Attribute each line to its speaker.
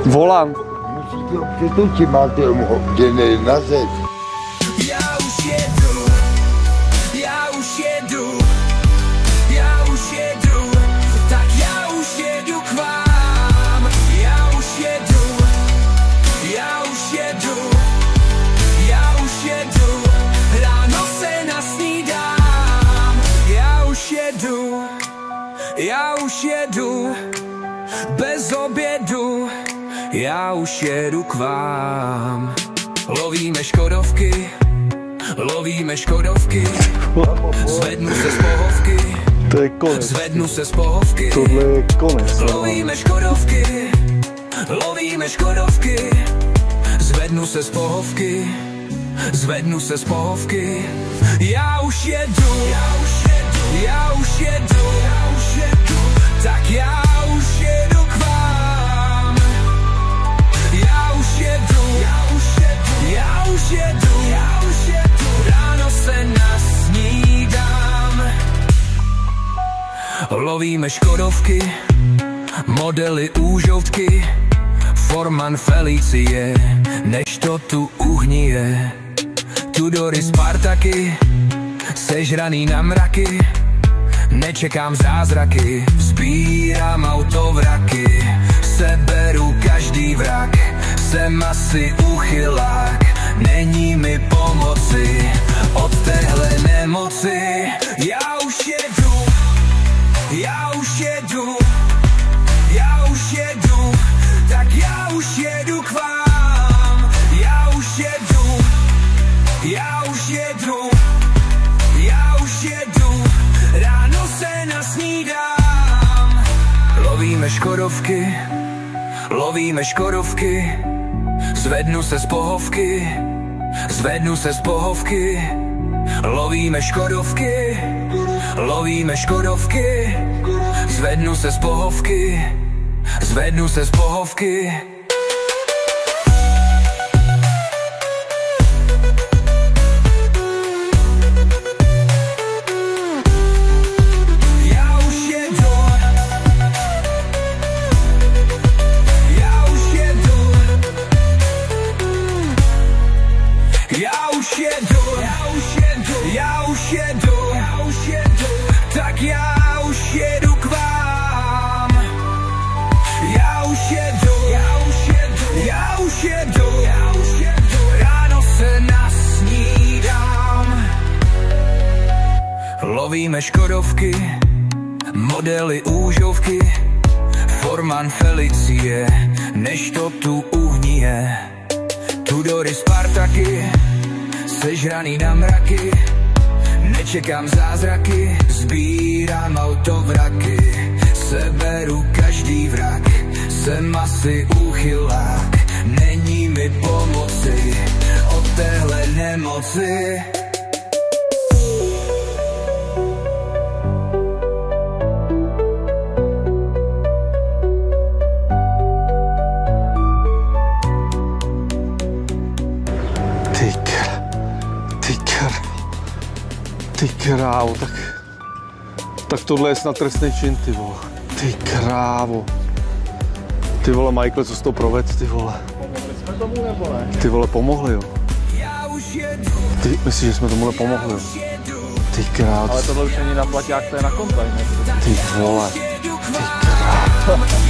Speaker 1: Volám.
Speaker 2: Musíte ho přetočit, máte hoděnej na zeď.
Speaker 3: Já už jedu, tak já už jedu k vám. Já už jedu, ráno se nasnídám. Já už jedu, bez obědu. Já už jedu k vám. Lovíme škodovky, zvednu se z pohovky.
Speaker 1: To je konec.
Speaker 3: Zvednu se z pohovky.
Speaker 1: Tohle je konec.
Speaker 3: Lovíme škodovky, zvednu se z pohovky. Já už jedu, tak já už jedu k vám. Já už jedu, ráno se nasnídám. Lovíme škodovky, modely úžovky, Forman Felicie, než to tu uhnije. Tudory Spartaky, sežraný na mraky, nečekám zázraky, sbírám autovraky, seberu každý vrak, jsem asi úchylák, není mi pomoci od téhle nemoci. Já už jedu, tak já už jedu k vám. Já už jedu, ráno se nasnídám. Lovíme škodovky, zvednu se z pohovky. Lovíme škodovky, zvednu se z pohovky. Tak já už jedu k vám. Já už jedu, ráno se nasnídám. Lovíme škodovky, modely úžovky, Forman Felicie, než to tu uhnije. Tudory Spartaky, sežraný na mraky, nečekám zázraky, sbírám autovraky, seberu každý vrak, jsem asi úchylák, není mi pomoci od téhle nemoci.
Speaker 1: Ty krávo, tak tohle je snad trestný čin, ty vole. Ty krávo. Ty vole, Michael, co jsi to provedl, ty vole?
Speaker 4: Pomohli jsme tomu nebo ne?
Speaker 1: Ty vole, pomohli, jo. Ty myslíš, že jsme tomuhle pomohli, jo? Ty krávo.
Speaker 4: Ale tohle už není na plaťák, to je na kontaj, ne?
Speaker 1: Ty vole. Ty krávo.